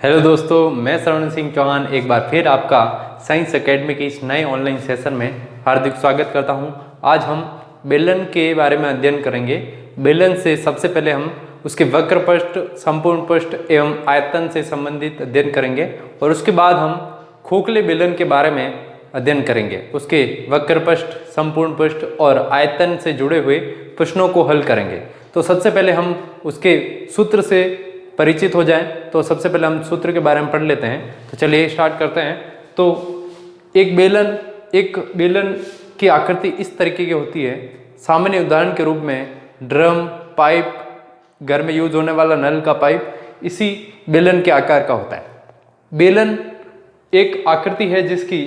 Hello दोस्तों, मैं श्रवण सिंह चौहान एक बार फिर आपका साइंस एकेडमी के इस नए ऑनलाइन सेशन में हार्दिक स्वागत करता हूं। आज हम बेलन के बारे में अध्ययन करेंगे। बेलन से सबसे पहले हम उसके वक्र पृष्ठ, संपूर्ण पृष्ठ एवं आयतन से संबंधित अध्ययन करेंगे और उसके बाद हम खोखले बेलन के बारे में अध्ययन करेंगे। उसके वक्र पृष्ठ, संपूर्ण पृष्ठ और आयतन से जुड़े हुए प्रश्नों को हल करेंगे। तो सबसे पहले हम उसके सूत्र से परिचित हो जाएं। तो सबसे पहले हम सूत्र के बारे में पढ़ लेते हैं। तो चलिए स्टार्ट करते हैं। तो एक बेलन की आकृति इस तरीके की होती है। सामान्य उदाहरण के रूप में ड्रम, पाइप, घर में यूज होने वाला नल का पाइप इसी बेलन के आकार का होता है। बेलन एक आकृति है जिसकी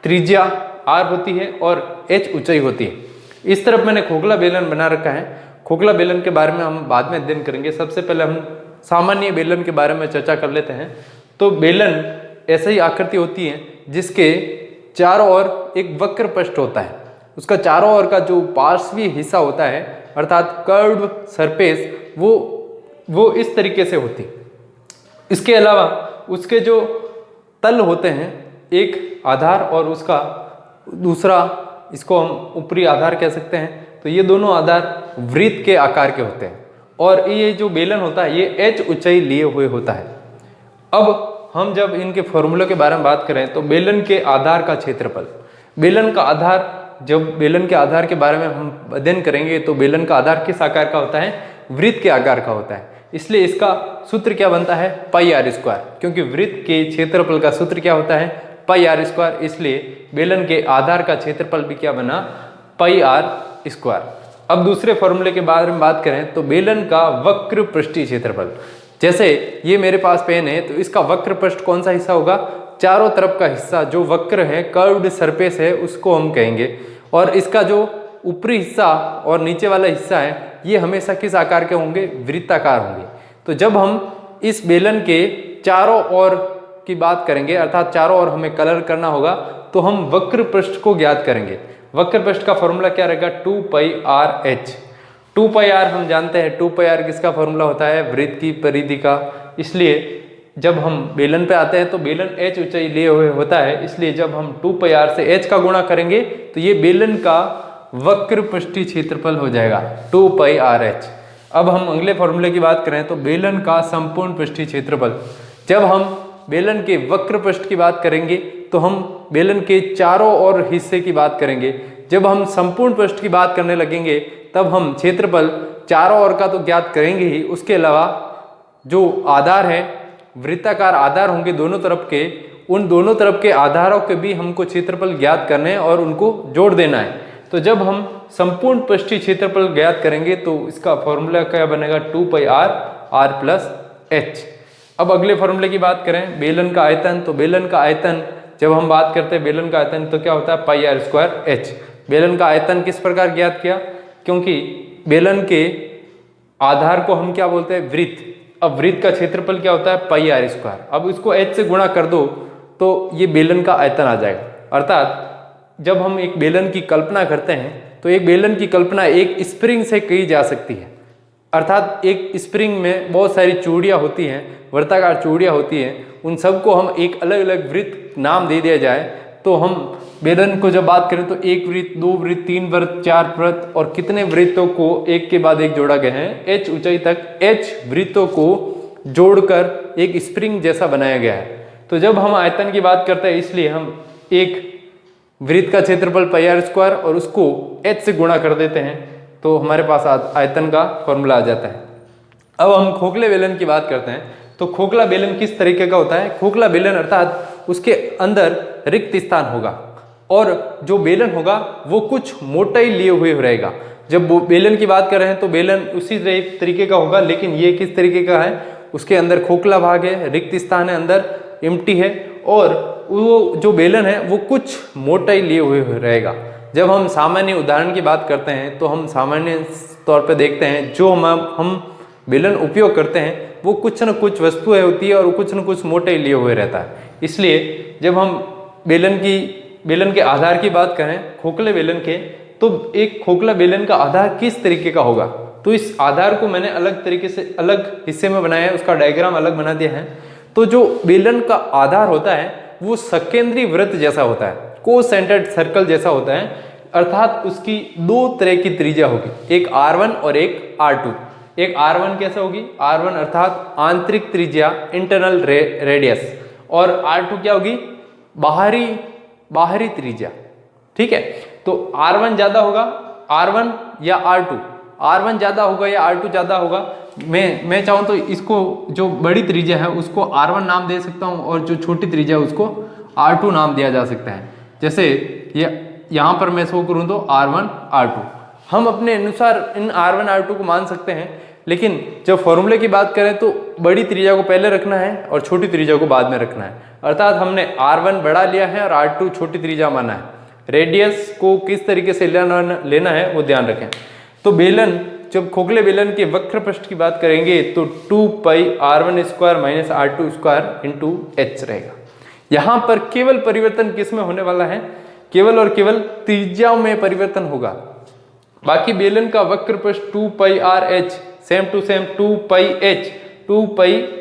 त्रिज्या r होती है और h ऊंचाई होती है। इस तरफ मैंने खोखला बेलन बना रखा है। खोखला बेलन के बारे में हम बाद में अध्ययन करेंगे। सबसे पहले हम सामान्य बेलन के बारे में चर्चा कर लेते हैं। तो बेलन ऐसी ही आकृति होती है जिसके चारों ओर एक वक्र पृष्ठ होता है। उसका चारों ओर का जो पार्श्वीय हिस्सा होता है अर्थात कर्व्ड सरफेस वो इस तरीके से होती है। इसके अलावा उसके जो तल होते हैं, एक आधार और उसका दूसरा, इसको हम ऊपरी आधार कह सकते हैं। तो ये दोनों आधार वृत्त के आकार के होते हैं और ये जो बेलन होता है ये h ऊंचाई लिए हुए होता है। अब हम जब इनके फॉर्मूले के बारे में बात करें तो बेलन के आधार का क्षेत्रफल, बेलन का आधार, जब बेलन के आधार के बारे में हम अध्ययन करेंगे तो बेलन का आधार किस आकार का होता है? वृत्त के आकार का होता है। इसलिए इसका सूत्र क्या बनता है? पाई आर स्क्वायर, क्योंकि वृत्त के क्षेत्रफल का सूत्र क्या होता है? Pi R square. इसलिए बेलन के आधार का क्षेत्रफल भी क्या बना? पाई आर स्क्वायर। अब दूसरे फॉर्मूले के बारे में बात करें तो बेलन का वक्र पृष्ठीय क्षेत्रफल, जैसे ये मेरे पास पेन है तो इसका वक्र पृष्ठ कौन सा हिस्सा होगा? चारों तरफ का हिस्सा जो वक्र है, कर्व्ड सरफेस है, उसको हम कहेंगे। और इसका जो ऊपरी हिस्सा और नीचे वाला हिस्सा है ये हमेशा किस आकार के होंगे? वृत्ताकार होंगे। तो जब हम इस बेलन के चारों ओर की बात करेंगे अर्थात चारों ओर हमें कलर करना होगा तो हम वक्र पृष्ठ को ज्ञात करेंगे। वक्र पृष्ठ का फॉर्मूला क्या रहेगा? 2 पाई आर एच। 2 पाई आर हम जानते हैं, 2 पाई आर किसका फॉर्मूला होता है? वृत्त की परिधि का। इसलिए जब हम बेलन पे आते हैं तो बेलन h ऊंचाई लिए हुए होता है। इसलिए जब हम 2 पाई आर से h का गुणा करेंगे तो ये बेलन का वक्र पृष्ठीय क्षेत्रफल हो जाएगा 2 पाई आर एच। अब हम अगले फॉर्मूले की बात करें तो बेलन का संपूर्ण पृष्ठीय क्षेत्रफल, जब हम बेलन के वक्र पृष्ठ की बात करेंगे तो हम बेलन के चारों ओर हिस्से की बात करेंगे। जब हम संपूर्ण पृष्ठ की बात करने लगेंगे तब हम क्षेत्रफल चारों ओर का तो ज्ञात करेंगे ही, उसके अलावा जो आधार है, वृत्ताकार आधार होंगे दोनों तरफ के, उन दोनों तरफ के आधारों के भी हमको क्षेत्रफल ज्ञात करने हैं और उनको जोड़ देना है। तो जब हम संपूर्ण पृष्ठीय क्षेत्रफल ज्ञात करेंगे तो इसका फॉर्मूला क्या बनेगा? 2 पाई आर प्लस एच। अब अगले फॉर्मूले की बात करें बेलन का आयतन, तो बेलन का आयतन जब हम बात करते हैं बेलन का आयतन तो क्या होता है? Pi R square H. बेलन का आयतन किस प्रकार ज्ञात किया? क्योंकि बेलन के आधार को हम क्या बोलते हैं? वृत्त। अब वृत्त का क्षेत्रफल क्या होता है? Pi R square. अब इसको h से गुणा कर दो तो ये बेलन का आयतन आ जाएगा। अर्थात जब हम एक बेलन की कल्पना करते हैं तो एक बेलन की कल्पना एक स्प्रिंग से की जा सकती है। अर्थात एक स्प्रिंग में बहुत सारी चूड़ियाँ होती हैं, वृत्ताकार चूड़ियाँ होती हैं, उन सबको हम एक अलग अलग वृत्त नाम दे दिया जाए तो हम बेलन को जब बात करें तो 1 वृत्त, 2 वृत्त, 3 वृत्त, 4 वृत्त और कितने वृत्तों को एक के बाद एक जोड़ा गया है? h ऊंचाई तक h वृत्तों को जोड़कर एक स्प्रिंग जैसा बनाया गया है। तो जब हम आयतन की बात करते हैं इसलिए हम एक वृत्त का क्षेत्रफल पाई आर स्क्वायर और उसको h से गुणा कर देते हैं तो हमारे पास आयतन का फॉर्मूला आ जाता है। अब हम खोखले बेलन की बात करते हैं तो खोखला बेलन किस तरीके का होता है? खोखला बेलन अर्थात उसके अंदर रिक्त स्थान होगा और जो बेलन होगा वो कुछ मोटाई लिए हुए रहेगा। जब वो बेलन की बात कर रहे हैं तो बेलन उसी तरीके का होगा, लेकिन ये किस तरीके का है? उसके अंदर खोखला भाग है, रिक्त स्थान है, अंदर एम्प्टी है और वो जो बेलन है वो कुछ मोटाई लिए हुए रहेगा। जब हम सामान्य उदाहरण की बात करते हैं तो हम सामान्य तौर पर देखते हैं जो हम बेलन उपयोग करते हैं वो कुछ न कुछ वस्तुएं होती है और कुछ न कुछ मोटाई लिए हुए रहता है। इसलिए जब हम बेलन के आधार की बात करें खोखले बेलन के, तो एक खोखला बेलन का आधार किस तरीके का होगा? तो इस आधार को मैंने अलग तरीके से अलग हिस्से में बनाया है, उसका डायग्राम अलग बना दिया है। तो जो बेलन का आधार होता है वो सकेंद्री वृत्त जैसा होता है, को सेंटर्ड सर्कल जैसा होता है, अर्थात उसकी दो तरह की त्रिज्या होगी, एक R1 और एक R2। एक R1 कैसे होगी, R1 अर्थात आंतरिक त्रिज्या इंटरनल रेडियस, और R2 क्या होगी, बाहरी त्रिज्या। ठीक है, तो R1 ज्यादा होगा, R1 या R2, R1 ज्यादा होगा या R2 ज्यादा होगा। मैं चाहूँ तो इसको जो बड़ी त्रिज्या है उसको R1 नाम दे सकता हूँ और जो छोटी त्रिज्या है उसको R2 नाम दिया जा सकता है। जैसे ये यहाँ पर मैं शो करूँ तो R1 R2, हम अपने अनुसार इन R1 R2 को मान सकते हैं, लेकिन जब फॉर्मूले की बात करें तो बड़ी त्रिज्या को पहले रखना है और छोटी त्रिज्या को बाद में रखना है। अर्थात हमने R1 बड़ा लिया है और R2 छोटी त्रिज्या माना है। रेडियस को किस तरीके से लेना है वो ध्यान रखें। तो बेलन, जब खोखले बेलन के वक्र पृष्ठ की बात करेंगे तो 2 पाई R1 square minus R2 square into h रहेगा। यहाँ पर केवल परिवर्तन किस में होने वाला है, केवल और केवल त्रिज्याओं में परिवर्तन होगा। बाकी बेलन का वक्र पृष्ठ 2 pi RH same to same 2 pi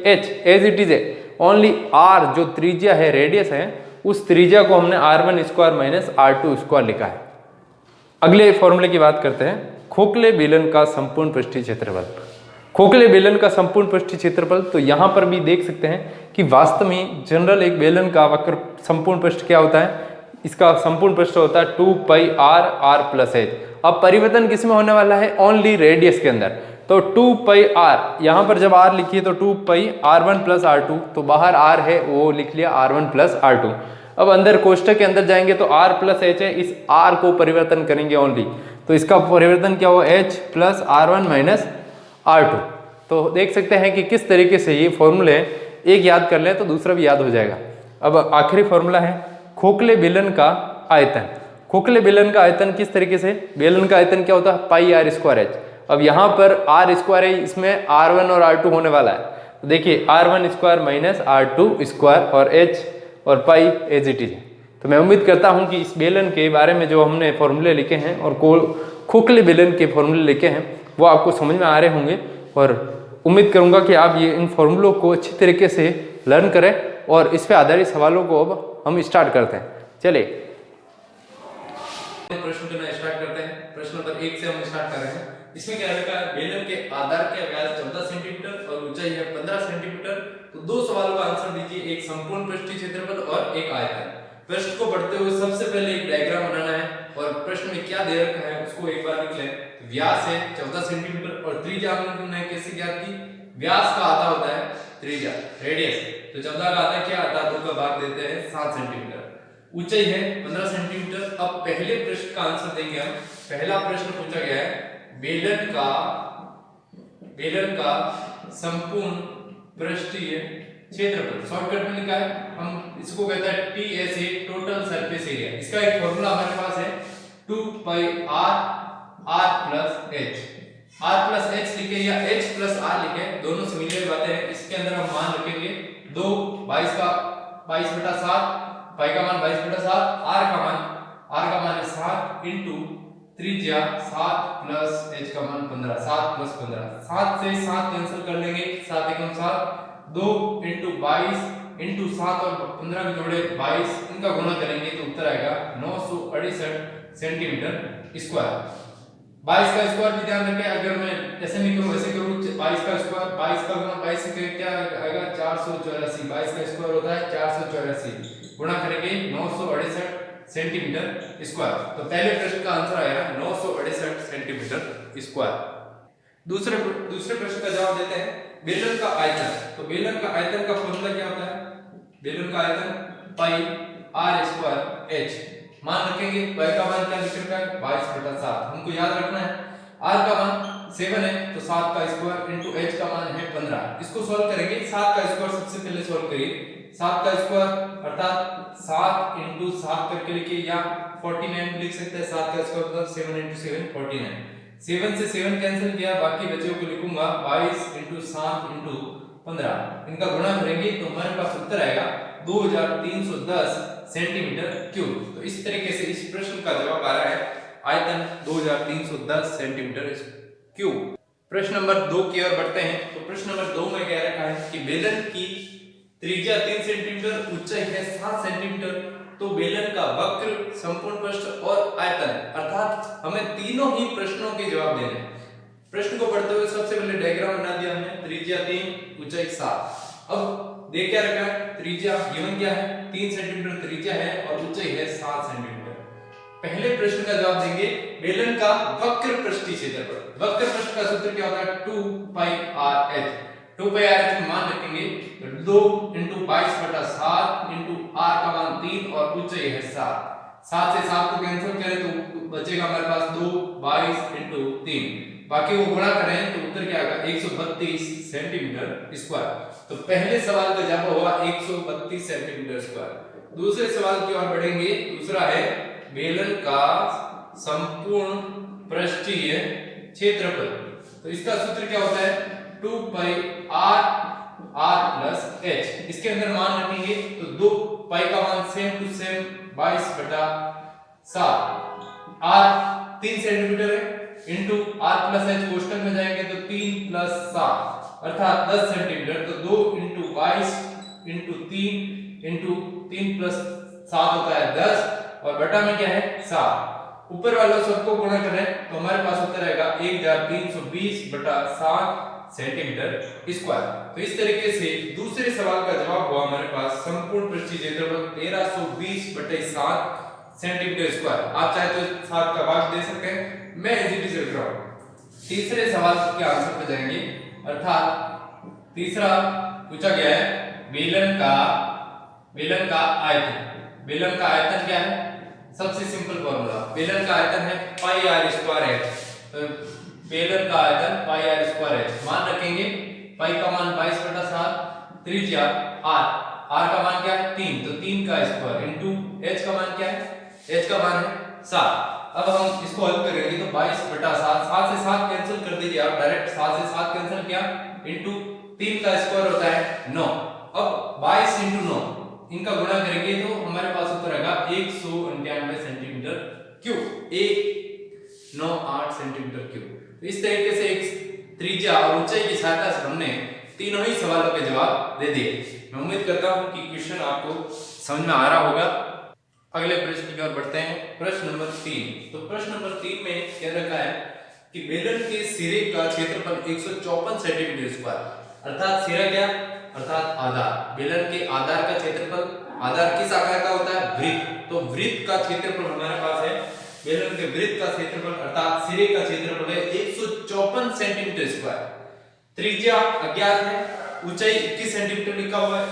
H as it is है। ओनली R जो त्रिज्या है, रेडियस है, उस त्रिज्या को हमने R1 square minus R2 square लिखा है। अगले फॉर्मूले की बात करते हैं, खोखले बेलन का संपूर्ण पृष्ठीय क्षेत्रफल। खोखले बेलन का संपूर्ण पृष्ठीय क्षेत्रफल, तो यहाँ पर भी देख सकते हैं कि वास्तव में जनरल एक बेलन का वक्र संपूर्ण पृष्ठ क्या होता है, इसका संपूर्ण पृष्ठ होता है 2 पाई R प्लस H। अब परिवर्तन किस में होने वाला है, ओनली रेडियस के अंदर। तो 2 पाई R, यहाँ पर जब R लिखिए तो 2 पाई R1 प्लस R2, तो बाहर R है वो लिख लिया R1 प्लस R2। अब अंदर कोष्ठक के अंदर जाएंगे तो R प्लस H है, इस R को परिवर्तन करेंगे ओनली, तो इसका परिवर्तन क्या हुआ, H plus R1 minus R2। तो देख सकते हैं कि किस तरीके से ये फॉर्मूले एक याद कर लें तो दूसरा भी याद हो जाएगा। अब आखिरी फॉर्मूला है खोखले बेलन का आयतन। खोखले बेलन का आयतन किस तरीके से, बेलन का आयतन क्या होता है, पाई R स्क्वायर H। अब यहाँ पर R स्क्वायर है, इसमें R1 और R2 होने वाला है, तो देखिए R1 square minus R2 square और H और पाई एज इट इज है। तो मैं उम्मीद करता हूँ कि इस बेलन के बारे में जो हमने फॉर्मूले लिखे हैं और खोखले बेलन के फॉर्मूले लिखे हैं वो आपको समझ में आ रहे होंगे, और उम्मीद करूँगा कि आप ये इन फॉर्मूलों को अच्छी तरीके से लर्न करें और इस पे आधारित सवालों को अब हम स्टार्ट करते हैं। चलिए प्रश्न को स्टार्ट करते हैं। प्रश्न नंबर 1 से हम स्टार्ट कर रहे हैं। इसमें क्या लिखा है, बेलन के आधार के व्यास 14 सेंटीमीटर और ऊंचाई है 15 सेंटीमीटर। तो दो सवालों का आंसर दीजिए, एक संपूर्ण पृष्ठीय क्षेत्रफल और एक आयतन। प्रश्न को पढ़ते हुए सबसे पहले एक डायग्राम बनाना है और प्रश्न में क्या दे रखा है उसको एक बार लिख लें। व्यास है 14 सेंटीमीटर और त्रिज्या हमने कैसे ज्ञात की, व्यास का आधा होता है त्रिज्या, रेडियस, तो 14 का आधा क्या आता है, 2 का भाग देते हैं 7 सेंटीमीटर। ऊंचाई है 15 सेंटीमीटर। अब पहले प्रश्न का आंसर देंगे हम। पहला प्रश्न पूछा गया है बेलन का संपूर्ण पृष्ठीय क्षेत्रफल, शॉर्टकट में लिखा है, हम इसको कहते हैं TSA, टोटल सरफेस एरिया। इसका एक फॉर्मूला हमारे पास है 2 पाई R प्लस H लिखे या H प्लस R लिखे, दोनों सिमिलर बातें हैं। इसके अंदर हम मान रखेंगे 2, 22 का 22/7, पाई का मान 22/7, R का मान है 7 इंटू त्रिज्या 7 प्लस H का मान 15, 7 प्लस 15, 7 से 7 कैंसिल कर लेंगे, 7 एकम 7, 2 इंटू 22 इंटू 7 और 15 के जोड़े 22, इनका गुणा करेंगे तो उत्तर आएगा 968 सेंटीमीटर स्क्वायर। 22 का स्क्वायर भी ध्यान रखें, अगर मैं ऐसे नहीं करूं ऐसे करूं, 22 का स्क्वायर 22 का गुणा 22 से क्या आएगा 484, 22 का स्क्वायर होता है 484, गुणा करेंगे 968 सेंटीमीटर स्क्वायर। तो पहले प्रश्न का आंसर आएगा 968 सेंटीमीटर स्क्वायर। दूसरे प्रश्न का जवाब देते हैं, बेलन का आयतन। तो बेलन का आयतन का फॉर्मूला क्या होता है, बेलन का आयतन पाई R स्क्वायर H। मान रखेंगे पाई का मान क्या लिख रखा है 22/7, हमको याद रखना है। R का मान 7 है तो 7 का स्क्वायर इंटू H का मान है 15। इसको सॉल्व करेंगे, 7 का स्क्वायर सबसे पहले सॉल्व करिए। 7 का स्क्वायर अर्थात 7 इंटू 7 करके लिखिए या 49 लिख सकते हैं। 7 का स्क्वायर मतलब 7 इंटू 7 49, 7 से 7 कैंसिल किया, बाकी बचे को लिखूंगा 22 इंटू 7 इंटू 15, इनका गुणा करेंगे तो हमारे पास उत्तर आएगा 2310 सेंटीमीटर क्यूब। तो इस तरीके से इस प्रश्न का जवाब आ रहा है आयतन 2310 सेंटीमीटर क्यूब। प्रश्न नंबर 2 की ओर बढ़ते हैं। तो प्रश्न नंबर 2 में कह रखा है कि बेलन की त्रिज्या 3 सेंटीमीटर, ऊंचाई है 7 सेंटीमीटर। तो बेलन का वक्र, संपूर्ण पृष्ठ और आयतन, अर्थात हमें तीनों ही प्रश्नों के जवाब देने हैं। प्रश्न को पढ़ते हुए सबसे पहले डायग्राम बना दिया हमने। त्रिज्या 3, ऊंचाई 7। अब देख क्या रखा है, त्रिज्या गिवन क्या है, 3 सेंटीमीटर त्रिज्या है और ऊंचाई है 7 सेंटीमीटर। पहले प्रश्न का जवाब देंगे बेलन का वक्र पृष्ठीय क्षेत्रफल। वक्र पृष्ठ का सूत्र क्या होता है, 2 पाई आर एच। 2 पाई आर एच मान रखेंगे तो 2 × 22/7 × r का मान 3 और ऊंचाई है 7। 7 से 7 को कैंसिल करें तो बचेगा हमारे पास 2, 22 × 3। बाकी वो गुणा करें तो उत्तर क्या आएगा, 132 सेंटीमीटर स्क्वायर। तो पहले सवाल का जवाब होगा 132 सेंटीमीटर स्क्वायर। दूसरे सवाल की ओर बढ़ेंगे। दूसरा है बेलन का संपूर्ण पृष्ठीय क्षेत्रफल। तो इसका सूत्र क्या होता है, 2 पाई r प्लस h। इसके अंदर मान रखेंगे तो 2 पाई का मान same to same 22/7। r 3 centimetre है इनटू r प्लस h कोष्टक में जाएंगे तो 3 + 7 अर्थात 10 सेंटीमीटर। तो 2 × 22 × 3 + 7 होता है 10 और बटा में क्या है 7। ऊपर वालों सबको गुणा करें तो हमारे पास उत्तर आएगा 1320/7 सेंटीमीटर स्क्वायर। तो इस तरीके से दूसरे सवाल का जवाब हुआ हमारे पास संपूर्ण पृष्ठीय क्षेत्रफल 1320/7 सेंटीमीटर स्क्वायर। आप चाहे तो 7 का भाग दे सकते हैं, मैं इजी रख रहा हूं। तीसरे सवाल के आंसर पे जाएंगे, अर्थात तीसरा पूछा गया है बेलन का आयतन। बेलन का आयतन क्या है, सबसे सिंपल फॉर्मूला, बेलन का आयतन है पाई आर स्क्वायर एच। तो बेलन का आयतन पाई आर स्क्वायर एच मान रखेंगे। पाई का मान 22/7, त्रिज्या आर का मान क्या है 3, तो 3 का स्क्वायर इनटू एच का मान क्या है, एच का मान है 7। अब हम इसको हल करेंगे तो 22/7, 7 से 7 कैंसिल कर दीजिए आप, डायरेक्ट 7 से 7 कैंसिल किया इनटू 3 का स्क्वायर होता है 9। अब 22 × 9 इनका गुणा करेंगे तो हमारे पास उत्तर आएगा 199 सेंटीमीटर क्यूब, 198 सेंटीमीटर क्यूब। तो इस तरीके से एक त्रिज्या और ऊंचाई की सहायता से हमने तीनों ही सवालों के जवाब दे दिए। मैं उम्मीद करता हूं कि क्वेश्चन आपको समझ में आ रहा होगा। अगले प्रश्न की ओर बढ़ते हैं। प्रश्न नंबर 3। तो प्रश्न नंबर 3 में क्या रखा है कि बेलन के सिरे का क्षेत्रफल 154 सेंटीमीटर स्क्वायर, अर्थात सिरा क्या, अर्थात आधार। बेलन के आधार का क्षेत्रफल, आधार किस आकार का होता है, वृत्त। तो वृत्त का क्षेत्रफल हमारे पास है, बेलन के वृत्त का क्षेत्रफल अर्थात सिरे का क्षेत्रफल है 154 सेंटीमीटर स्क्वायर। त्रिज्या अज्ञात है, ऊंचाई 21 सेंटीमीटर लिखा हुआ है।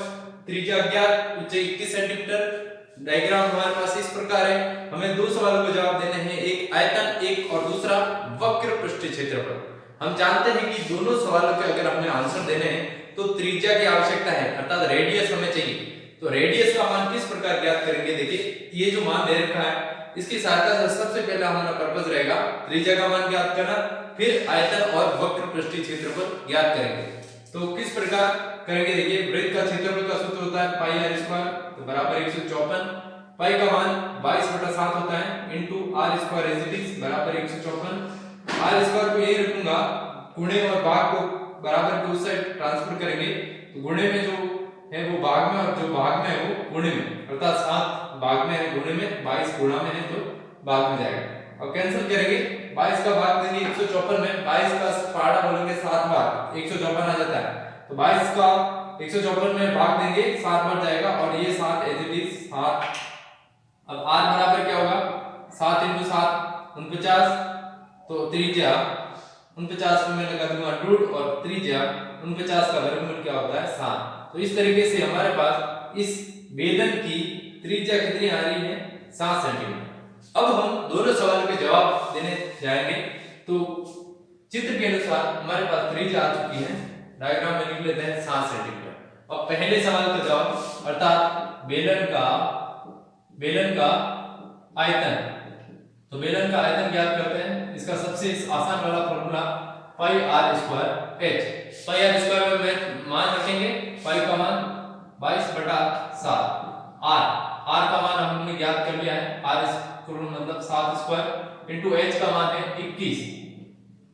त्रिज्या अज्ञात, ऊंचाई 21 सेंटीमीटर। डायग्राम हमारे पास इस प्रकार है। हमें दो सवालों के जवाब देने हैं, एक आयतन, एक और दूसरा वक्र पृष्ठीय क्षेत्रफल। हम जानते हैं कि दोनों सवालों के अगर हमें आंसर देने हैं तो त्रिज्या की आवश्यकता है, अर्थात रेडियस हमें चाहिए। तो रेडियस का मान किस प्रकार ज्ञात करेंगे, देखिए ये जो मान दे रखा है इसकी सहायता से सबसे पहला हमारा पर्पस रहेगा त्रिज्या का मान ज्ञात करना, फिर आयतन और वक्र पृष्ठीय क्षेत्रफल ज्ञात करेंगे। तो किस प्रकार करेंगे, देखिए वृत्त का क्षेत्रफल का सूत्र होता है पाई आर स्क्वायर, तो बराबर 154। पाई का मान 22/7 होता है into R square is it is बराबर 154। आर स्क्वायर को यही रखूंगा, गुणे और भाग को बराबर के उस साइड ट्रांसफर करेंगे। तो गुणे में जो है वो भाग में और जो भाग में है वो गुणे में, अर्थात 7 भाग में है गुणे में, 22 गुणा में है तो भाग में जाएगा। अब कैंसिल करेंगे, 22 का भाग देंगे 154 में, 22 का पहाड़ा बोलेंगे 7 बार 154 आ जाता है। तो 22 का 154 में भाग देंगे 7 बार जाएगा और ये 7 एज इट इज 7। अब r बराबर क्या होगा, 7 × 7 49। तो त्रिज्या 49 में मैं लगा दूंगा रूट और त्रिज्या 49 का वर्गमूल क्या होता है 7। तो इस तरीके से हमारे पास इस बेलन की त्रिज्या कितनी आ रही है, 7 सेंटीमीटर। अब हम दोनों सवालों के जवाब देने जाएंगे। तो चित्र के अनुसार हमारे पास त्रिज्या आ चुकी है, डायग्राम में लिख लेते हैं 7 सेंटीमीटर। अब पहले सवाल का जवाब अर्थात बेलन का आयतन। तो बेलन का आयतन ज्ञात करते हैं। इसका सबसे आसान वाला formula pi R square H. Pi R square में मान रखेंगे, पाई का मान 22/7, आर का मान हमने ज्ञात कर लिया है, आर स्क्वायर मतलब 7 स्क्वायर इनटू एच का मान है 21।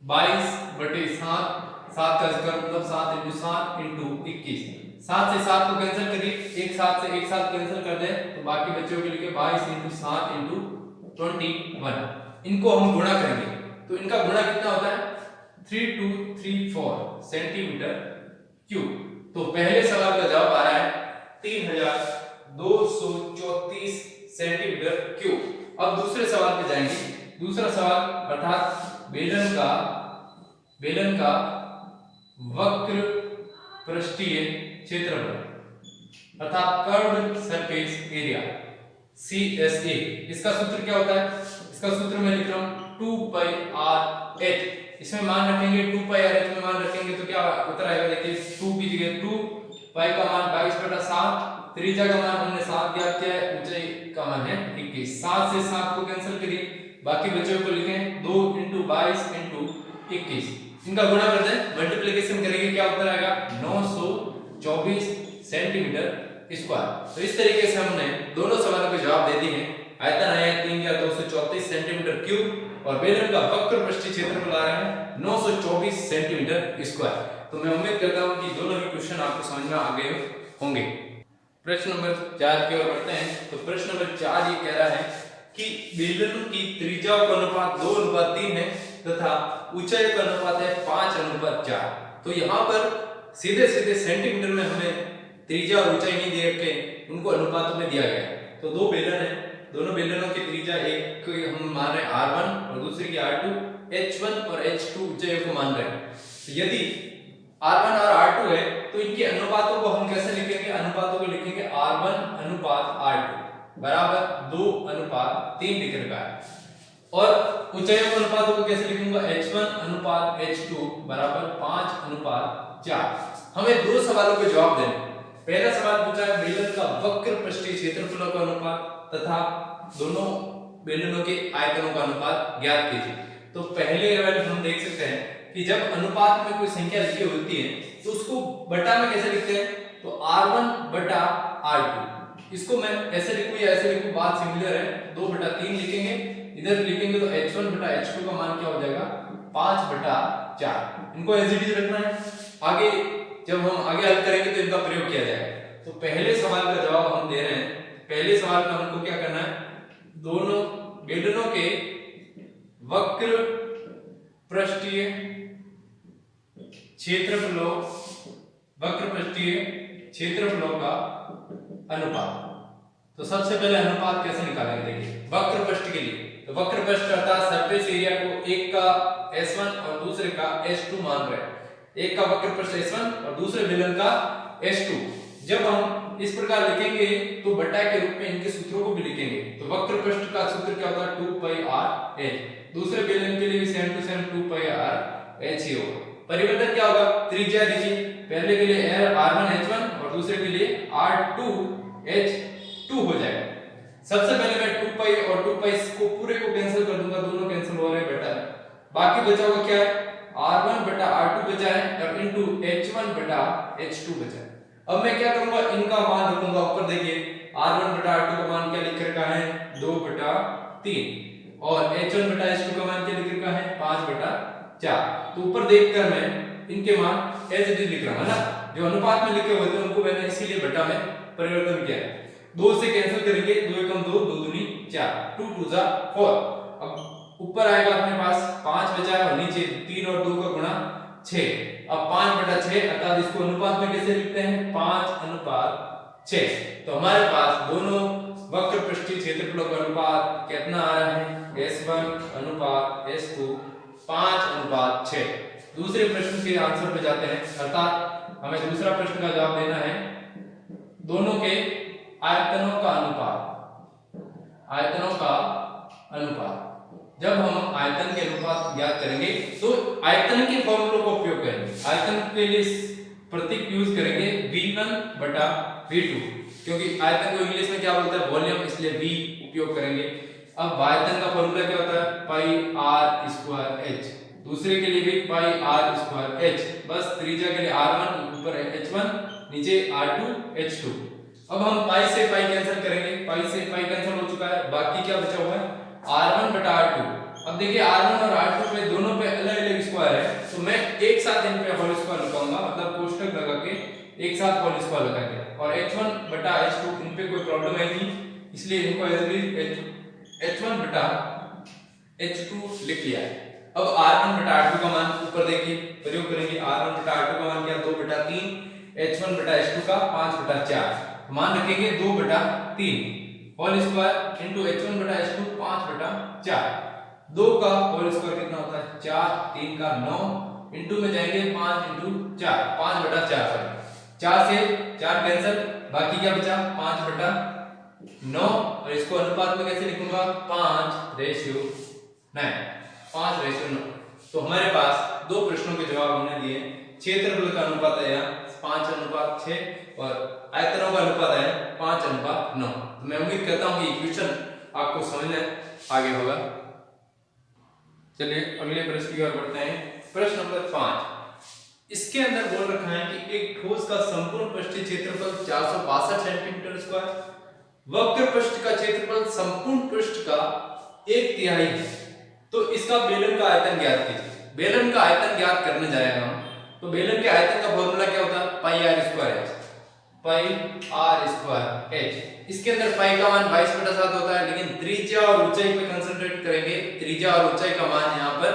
22/7, 7 का स्क्वायर मतलब 7 × 7 × 21, 7 से 7 को कैंसिल करिए, एक साथ से एक साथ कैंसिल कर दे तो बाकी बच्चों के लिए 22 × 7 × 21। इनको हम गुणा करेंगे तो इनका गुणा कितना होता है 3234 सेंटीमीटर क्यूब। तो पहले सवाल का जवाब आ रहा है 3234 सेंटीमीटर क्यूब। अब दूसरे सवाल पे जाएंगे। दूसरा सवाल अर्थात बेलन का वक्र पृष्ठीय क्षेत्रफल अर्थात कर्व्ड सरफेस एरिया CSA, इसका सूत्र क्या होता है? इसका सूत्र मैं लिख रहा हूं 2πr/h। इसमें मान रखेंगे 2πr/h में मान रखेंगे तो क्या उत्तर आएगा, देखिए 2 की जगह 2, पाई का मान 22/7, त्रिज्या का मान हमने 7 ज्ञात किया है, ऊंचाई का मान है 21। 7 से 7 को कैंसिल करिए, बाकी बच्चों को लिखें 2 × 22 × 21। इनका गुणा कर दें, मल्टीप्लिकेशन करेंगे, क्या उत्तर आएगा 924 सेंटीमीटर स्क्वायर। तो इस तरीके से हमने दोनों सवालों के जवाब दे दिए हैं। आयतन आया 3234 सेंटीमीटर क्यूब और बेलन का वक्र पृष्ठीय क्षेत्रफल आ रहा है 924 सेंटीमीटर स्क्वायर। तो मैं उम्मीद करता हूं कि दोनों ही क्वेश्चन आपको समझ में आ गए होंगे। प्रश्न नंबर 4 की ओर बढ़ते हैं। तो प्रश्न नंबर 4 ये कह रहा है कि बेलन की त्रिज्या का अनुपात 2:3 है तथा ऊंचाई का अनुपात है 5:4। तो यहाँ पर सीधे सीधे सेंटीमीटर में हमें त्रिज्या और ऊंचाई नहीं दे रखे, उनको अनुपातों में दिया गया है। तो दो बेलन है, दोनों बेलनों की त्रिज्या एक हम मान रहे हैं R1 और दूसरी की R2, H1 और H2 ऊंचाई को मान रहे हैं। तो यदि R1 और R2 है तो इनके अनुपातों को हम कैसे लिखेंगे? अनुपातों को लिखेंगे R1:R2 बराबर 2:3 लिख रखा है। और ऊंचाइयों के अनुपातों को कैसे लिखूंगा? H1:H2 बराबर 5:4। हमें दो सवालों के जवाब देने। पहला सवाल पूछा है बेलन का वक्र पृष्ठीय क्षेत्रफलों का अनुपात तथा दोनों बेलनों के आयतनों का अनुपात ज्ञात कीजिए। तो पहले लेवल हम देख सकते हैं कि जब अनुपात में कोई संख्या लिखी होती है तो उसको बटा में कैसे लिखते हैं? तो R1/R2। इसको मैं ऐसे लिखूं या ऐसे लिखूं, बात सिमिलर है। 2/3 लिखेंगे, इधर लिखेंगे तो H1/H2 का मान क्या हो जाएगा 5/4। इनको एज इट इज रखना है। आगे जब हम आगे हल करेंगे तो इनका प्रयोग किया जाएगा। तो पहले सवाल का जवाब हम दे रहे हैं। पहले सवाल में हमको क्या करना है? दोनों बेलनों के वक्र पृष्ठीय क्षेत्रफलों का अनुपात। तो सबसे पहले अनुपात कैसे निकालेंगे? देखिए वक्र पृष्ठ के लिए, तो वक्र पृष्ठ अर्थात सरफेस एरिया को एक का S1 और दूसरे का S2 मान रहे हैं। एक का वक्र पृष्ठ S1 और दूसरे बेलन का S2। जब हम इस प्रकार लिखेंगे तो बटा के रूप में इनके सूत्रों को भी लिखेंगे। तो वक्र पृष्ठ का सूत्र क्या होता है 2πr/h। दूसरे बेलन के लिए भी सेम टू सेम 2πr/h ही होगा। परिवर्तन क्या होगा? त्रिज्या देखिए, पहले के लिए R1H1 और दूसरे के लिए R2H2 हो जाएगा। सबसे पहले मैं 2π और 2π को पूरे को कैंसिल कर दूंगा, दोनों कैंसिल हो रहे हैं बेटा। बाकी बचा हुआ क्या है? R1/R2 बचा है और इनटू H1/H2 बचा है। अब मैं क्या करूंगा? इनका मान रखूंगा ऊपर। देखिए R1/R2 का मान क्या लिख रखा है 2/3 और H1/H2 का मान क्या लिख रखा है 5/4। तो ऊपर देखकर मैं इनके मान एज इट इज लिख रहा हूं, है ना। जो अनुपात में लिखे हुए थे उनको मैंने इसीलिए बटा में परिवर्तन किया है। 2 से कैंसिल करेंगे, 2 एकम 2, 2 दूनी 4, 2 2 जा 4। अब ऊपर आएगा अपने पास 5 बचा है और नीचे 3 और 2 का गुणा 6। अब 5/6 अर्थात इसको अनुपात में कैसे लिखते हैं 5:6। तो हमारे पास दोनों वक्र पृष्ठीय क्षेत्रफलों का अनुपात कितना आ रहा है S1:S2 5:6। दूसरे प्रश्न के आंसर पे जाते हैं, अर्थात हमें दूसरा प्रश्न का जवाब देना है दोनों के आयतनों का अनुपात। जब हम आयतन के अनुपात ज्ञात करेंगे तो आयतन के फॉर्मूले का उपयोग करेंगे। आयतन के लिए प्रतीक यूज करेंगे V1/V2, क्योंकि आयतन को इंग्लिश में क्या बोलते हैं वॉल्यूम, इसलिए V उपयोग करेंगे। अब आयतन का फॉर्मूला क्या होता है πr²h। दूसरे के लिए भी πr²h। बस त्रिज्या के लिए R1 ऊपर H1 नीचे R2 H2। अब हम पाई से पाई कैंसिल करेंगे, पाई से पाई कैंसिल हो चुका है, बाकी क्या बचा हुआ है R1/R2। अब देखिए R1 और R2 पे दोनों पे अलग अलग स्क्वायर है, तो मैं एक साथ इन पे होल स्क्वायर लिखूंगा, मतलब कोष्ठक लगा के एक साथ होल स्क्वायर लगाएंगे और h1 बटा h2 इन पे कोई प्रॉब्लम है नहीं, इसलिए इनको h1 बटा h2 लिख लिया है। अब r1 बटा r2 का मान ऊपर देखिए प्रयोग करेंगे। r1 बटा r2 का मान क्या 2 बटा 3, h1 बटा h2 का 5 बटा 4 मान रखेंगे 2 बटा 3 होल स्क्वायर इनटू h1 बटा h2 5 बटा 4। 2 का होल स्क्वायर कितना होता है 4, 3 का 9 इनटू में जाएंगे 5 इनटू 4 5 बटा 4 सॉरी 4 से 4 कैंसिल, बाकी क्या बचा 5 बटा 9 और इसको अनुपात में कैसे लिखूंगा 5:9 5:9। तो हमारे पास दो प्रश्नों के जवाब हमने दिए। क्षेत्रफल का अनुपात है यहाँ 5:6 और आयतनों का अनुपात है 5:9। तो मैं उम्मीद करता हूँ कि इक्वेशन आपको समझ में आगे होगा। चलिए अगले प्रश्न की ओर बढ़ते हैं। प्रश्न नंबर 5, इसके अंदर बोल रखा है कि एक ठोस का संपूर्ण पृष्ठीय क्षेत्रफल 462 सेंटीमीटर स्क्वायर, वक्र पृष्ठ का क्षेत्रफल संपूर्ण पृष्ठ का 1/3 है। तो इसका बेलन का आयतन ज्ञात कीजिए। बेलन का आयतन ज्ञात करने जाएगा हम, तो बेलन के आयतन का फॉर्मूला क्या होता है pi R square H, pi R square H. इसके अंदर पाई का मान 22/7 होता है, लेकिन त्रिज्या और ऊंचाई पे कंसंट्रेट करेंगे। त्रिज्या और ऊंचाई का मान यहाँ पर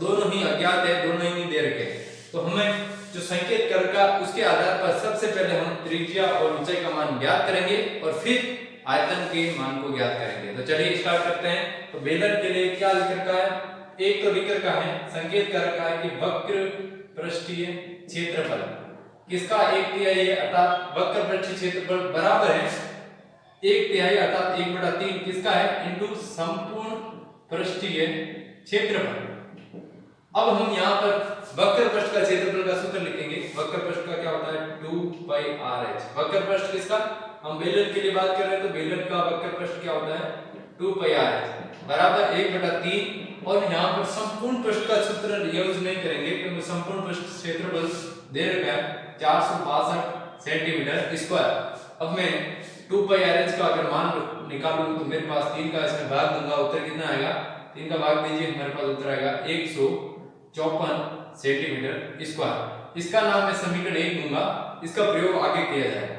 दोनों ही अज्ञात है, दोनों ही नहीं दे रखे। तो हमें जो संकेत कर का उसके आधार पर सबसे पहले हम त्रिज्या और ऊंचाई का मान ज्ञात करेंगे और फिर आयतन के मान को ज्ञात करेंगे। तो चलिए स्टार्ट करते हैं। तो बेलन के लिए क्या लिख रखा है, एक तो लिख रखा है संकेत कर रखा है कि वक्र पृष्ठीय क्षेत्रफल किसका 1/3 है, अर्थात वक्र पृष्ठीय क्षेत्रफल बराबर है 1/3 अर्थात 1/3 किसका है इनटू संपूर्ण पृष्ठीय क्षेत्रफल। अब हम यहाँ पर वक्र पृष्ठ का क्षेत्रफल का सूत्र लिखेंगे। वक्र पृष्ठ का क्या होता है 2πrh। वक्र पृष्ठ किसका, हम बेलन के लिए बात कर रहे हैं तो बेलन का वक्र पृष्ठ क्या होता है 2πrh बराबर 1/3। और यहाँ पर संपूर्ण पृष्ठ का सूत्र यूज नहीं करेंगे क्योंकि संपूर्ण पृष्ठ क्षेत्रफल दे रखा है 462 सेंटीमीटर स्क्वायर। अब मैं 2πrh का अगर मान निकालूं तो मेरे पास 3 का इसमें भाग दूंगा, उत्तर कितना आएगा 3 का भाग दीजिए, हमारे पास उत्तर आएगा 154 सेंटीमीटर स्क्वायर। इसका नाम मैं समीकरण 1 दूंगा, इसका प्रयोग आगे किया जाएगा।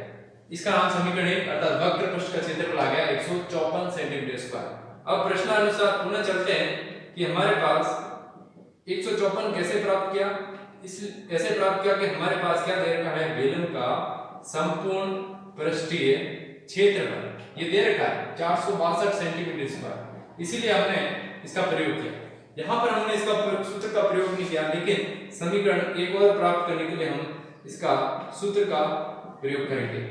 इसका नाम समीकरण 1 अर्थात वक्र पृष्ठ का क्षेत्रफल आ गया 154 सेंटीमीटर स्क्वायर। अब प्रश्नानुसार पुनः चलते हैं कि हमारे पास 154 कैसे प्राप्त किया, इस कैसे प्राप्त किया कि हमारे पास क्या दे रखा है बेलन का संपूर्ण पृष्ठीय क्षेत्रफल ये दे रखा है 462 सेंटीमीटर स्क्वायर, इसीलिए हमने इसका प्रयोग किया। यहाँ पर हमने इसका सूत्र का प्रयोग नहीं किया, लेकिन समीकरण एक और प्राप्त करने के लिए हम इसका सूत्र का प्रयोग करेंगे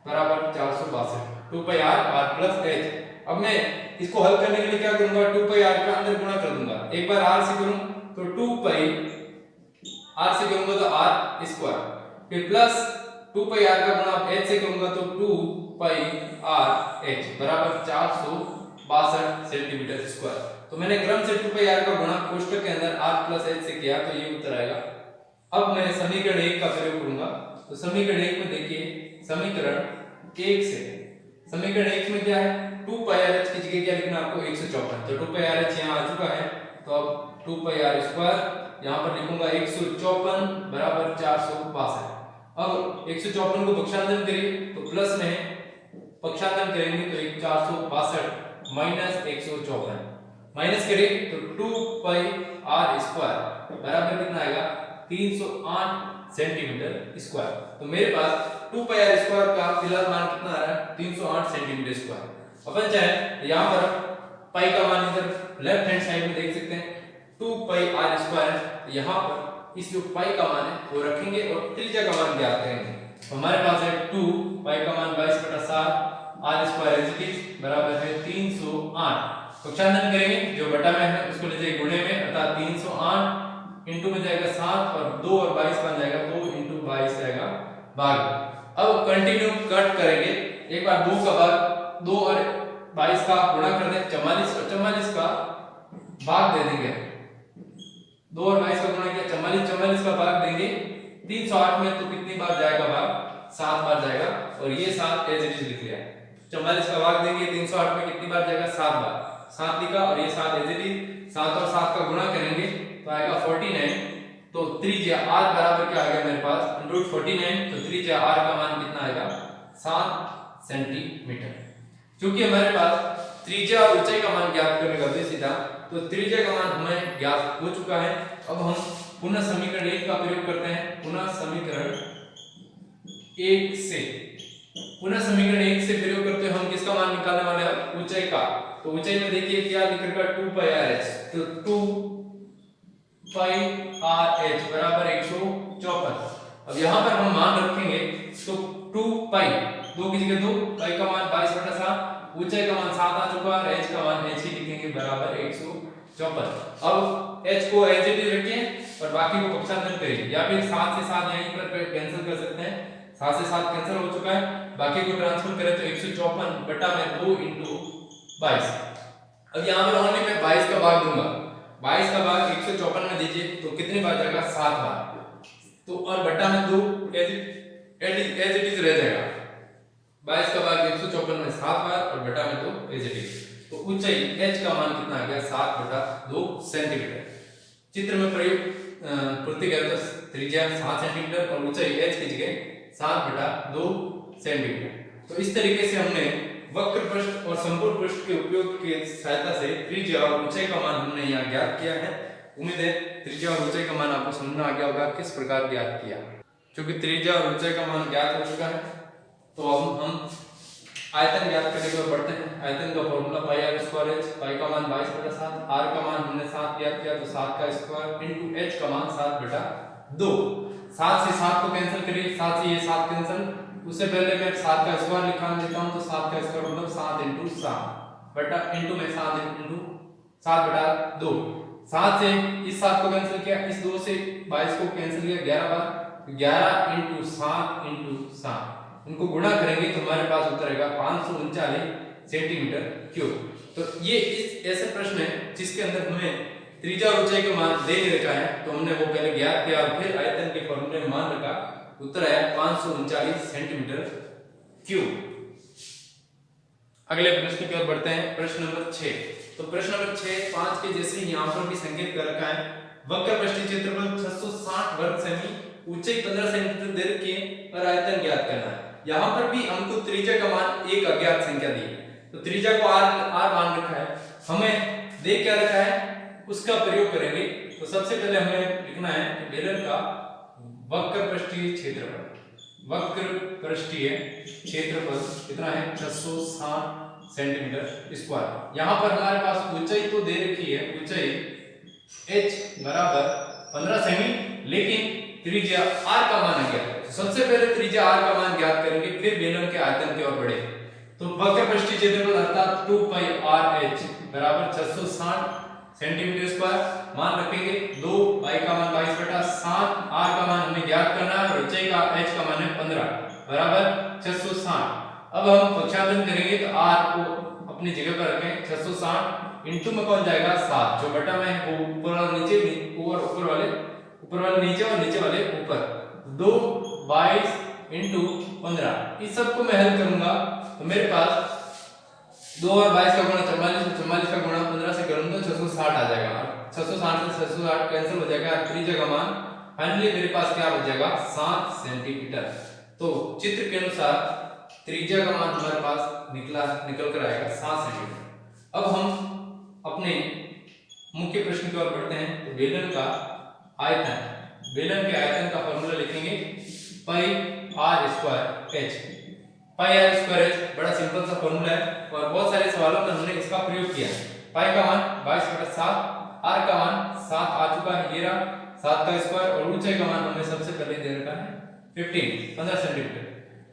बराबर 462 2πr r प्लस h। अब मैं इसको हल करने के लिए क्या करूंगा 2πr का अंदर गुणा कर दूंगा। एक बार r से करूं तो 2π r से करूंगा तो r स्क्वायर, फिर प्लस 2πr का गुणा h से करूंगा तो 2πr h बराबर 462 सेंटीमीटर स्क्वायर। तो मैंने क्रम से 2πr का गुणा कोष्ठक के अंदर r प्लस h से किया तो ये उत्तर आएगा। अब मैं समीकरण 1 का प्रयोग करूंगा। तो समीकरण 1 में देखिए समीकरण 1 से समीकरण 1 में क्या है 2πrh की जगह क्या लिखना आपको 154। तो 2πrh यहाँ आ चुका है, तो अब 2πr स्क्वायर यहाँ पर लिखूंगा 154 बराबर 462। अब 154 को पक्षांतरण करिए तो प्लस में पक्षांतरण करेंगे तो 462 माइनस 154 माइनस करिए तो 2πr स्क्वायर बराबर कितना आएगा 308 सेंटीमीटर स्क्वायर। तो मेरे पास 2πr स्क्वायर का फिलहाल मान कितना आ रहा है 308 सेंटीमीटर स्क्वायर। अपन चाहे यहाँ पर पाई का मान इधर लेफ्ट हैंड साइड में देख सकते हैं 2πr स्क्वायर, यहाँ पर इस जो पाई का मान है वो रखेंगे और त्रिज्या का मान ज्ञात करेंगे। तो हमारे पास है 2 पाई का मान 22/7 r स्क्वायर इज इक्वल बराबर है 308। पक्षांतरण करेंगे जो बटा में है उसको ले जाइए गुणे में अर्थात 308 इनटू में जाएगा 7 और 2 और 22 बन जाएगा 2 × 22 आएगा भाग। अब कंटिन्यू कट करेंगे, एक बार 2 का भाग 2 और 22 का गुणा कर दें 44 और 44 का भाग दे देंगे। 2 और 22 का गुणा किया 44 का भाग देंगे 308 में तो कितनी बार जाएगा भाग 7 बार जाएगा और ये 7 एज इट इज लिख लिया। 44 का भाग देंगे 308 में कितनी बार जाएगा 7 बार, 7 लिखा और ये 7 एज इट इज 7 और 7 का गुणा करेंगे तो आएगा 49। तो त्रिज्या r बराबर क्या आ गया मेरे पास √49, तो त्रिज्या r का मान कितना आएगा 7 सेंटीमीटर। क्योंकि हमारे पास त्रिज्या और ऊंचाई का मान ज्ञात करने का उद्देश्य था, तो त्रिज्या का मान हमें ज्ञात हो चुका है। अब हम पुनः समीकरण 1 का प्रयोग करते हैं। पुनः समीकरण 1 से प्रयोग करते हुए हम किसका मान निकालने वाले हैं ऊंचाई का। तो ऊंचाई में देखिए क्या लिख रखा है 2πrh, तो 2πrh बराबर 154। अब यहाँ पर हम मान रखेंगे तो 2π 2 की जगह 2, पाई का मान 22/7, ऊंचाई का मान 7 आ चुका है, h का मान h ही लिखेंगे बराबर 154। अब h को एज इट इज रखें और बाकी को पक्षांतर करें, या फिर 7 से 7 यहीं पर कैंसिल कर सकते हैं। 7 से 7 कैंसिल हो चुका है, बाकी को ट्रांसफर करें तो 154 बटा में 2 × 22। अब यहाँ पर ओनली मैं 22 का भाग दूंगा, 22 का भाग 154 में दीजिए तो कितनी बार जाएगा 7 बार, तो और बटा में 2 एज इट इज रह जाएगा। 22 का भाग 154 में 7 बार और बटा में 2 एज इट इज। तो ऊंचाई h का मान कितना आ गया 7/2 सेंटीमीटर। चित्र में प्रयोग पूर्ति करें तो त्रिज्या 7 सेंटीमीटर और ऊंचाई h की जगह 7/2 सेंटीमीटर। तो इस तरीके से हमने वक्र पृष्ठ और संपूर्ण पृष्ठ के उपयोग की सहायता से त्रिज्या और ऊंचाई का मान हमने यहाँ ज्ञात किया है। उम्मीद है त्रिज्या और ऊंचाई का मान आपको समझ में आ गया होगा किस प्रकार ज्ञात किया। क्योंकि त्रिज्या और ऊंचाई का मान ज्ञात हो चुका है, तो अब हम आयतन ज्ञात करने की ओर बढ़ते हैं। आयतन का फॉर्मूला πr²h, पाई का मान 22/7, r का मान हमने 7 ज्ञात किया तो 7 का स्क्वायर इनटू h का मान 7/2। 7 से 7 को कैंसिल करिए, 7 से ये 7 कैंसिल, उससे पहले मैं 7 का स्क्वायर लिखा देता हूं, तो 7 का स्क्वायर मतलब 7 × 7 बटा इनटू में 7 × 7/2। 7 से इस 7 को कैंसिल किया, इस 2 से 22 को कैंसिल किया 11 बार, 11 × 7 × 7 उनको गुणा करेंगे तो हमारे पास उत्तर आएगा 539 सेंटीमीटर क्यूब। तो ये इस ऐसे प्रश्न है जिसके अंदर हमें त्रिज्या और ऊंचाई का मान दे रखा है, तो हमने वो पहले ज्ञात किया और फिर आयतन के फॉर्मूले में मान रखा, उत्तर आया 539 सेंटीमीटर क्यूब। अगले प्रश्न की ओर बढ़ते हैं, प्रश्न नंबर 6। तो प्रश्न नंबर 6 5 के जैसे ही यहाँ पर भी संकेत कर रखा है, वक्र पृष्ठीय क्षेत्रफल 660 वर्ग सेमी, ऊंचाई 15 सेंटीमीटर दे रखी है और आयतन ज्ञात करना है। यहाँ पर भी हमको त्रिज्या का मान एक अज्ञात संख्या दी है, तो त्रिज्या को r मान रखा है, हमें दे क्या रखा है उसका प्रयोग करेंगे। तो सबसे पहले हमें लिखना है कि बेलन का वक्र पृष्ठीय क्षेत्रफल कितना है 660 सेंटीमीटर स्क्वायर। यहाँ पर हमारे पास ऊंचाई तो दे रखी है, ऊंचाई h बराबर 15 सेमी, लेकिन त्रिज्या r का मान है क्या। सबसे पहले त्रिज्या r का मान ज्ञात करेंगे, फिर बेलन के आयतन की ओर बढ़े। तो वक्र पृष्ठीय क्षेत्रफल अर्थात 2πrh बराबर 660 सेंटीमीटर स्क्वायर मान रखेंगे। 2 पाई का मान 22/7, r का मान हमें ज्ञात करना है और ऊंचाई का h का मान है 15 बराबर 660। अब हम पक्षांतर करेंगे तो r को अपनी जगह पर रखें, 660 इनटू में कौन जाएगा 7, जो बटा में वो ऊपर वाला नीचे, ऊपर वाले नीचे और नीचे वाले ऊपर, 2 22 इनटू 15। इस सब को मैं हल करूंगा तो मेरे पास 2 और 22 का गुणा 44, 44 का गुणा 15 से करूंगा तो 660 आ जाएगा। 660 से 660 कैंसिल हो जाएगा, त्रिज्या का मान फाइनली मेरे पास क्या बच जाएगा 7 सेंटीमीटर। तो चित्र के अनुसार त्रिज्या का मान हमारे पास निकल कर आएगा 7 सेंटीमीटर। अब हम अपने मुख्य प्रश्न की ओर बढ़ते हैं। तो बेलन के आयतन का फॉर्मूला लिखेंगे πr²h। बड़ा सिंपल सा फॉर्मूला है और बहुत सारे सवालों में हमने इसका प्रयोग किया। पाई का मान 22/7, r का मान 7 आ चुका है, ये रहा 7 का स्क्वायर, और ऊंचाई का मान हमने सबसे पहले दे रखा है 15 सेंटीमीटर।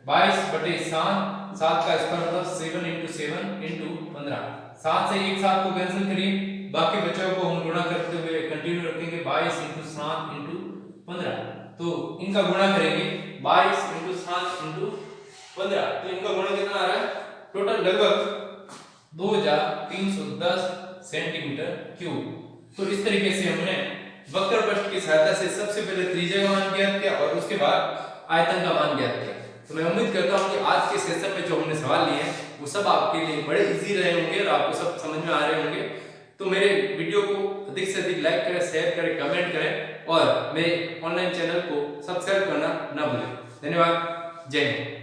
22/7, 7 का स्क्वायर मतलब 7 × 7 × 15। 7 से एक 7 को कैंसिल करिए, बाकी बच्चों को हम गुणा करते हुए कंटिन्यू रखेंगे 22 × 7 × 15। तो इनका गुणा करेंगे 22 × 7 × 15, तो इनका गुणा कितना आ रहा है टोटल लगभग 2310 सेंटीमीटर क्यूब। तो इस तरीके से हमने वक्र पृष्ठ की सहायता से सबसे पहले त्रिज्या का मान ज्ञात किया और उसके बाद आयतन का मान ज्ञात किया। तो मैं उम्मीद करता हूं कि आज के सेशन में जो हमने सवाल लिए हैं वो सब आपके लिए बड़े इजी रहे होंगे और आपको सब समझ में आ रहे होंगे। तो मेरे वीडियो को अधिक से अधिक लाइक करें, शेयर करें, कमेंट करें और मेरे ऑनलाइन चैनल को सब्सक्राइब करना ना भूलें। धन्यवाद। जय हिंद।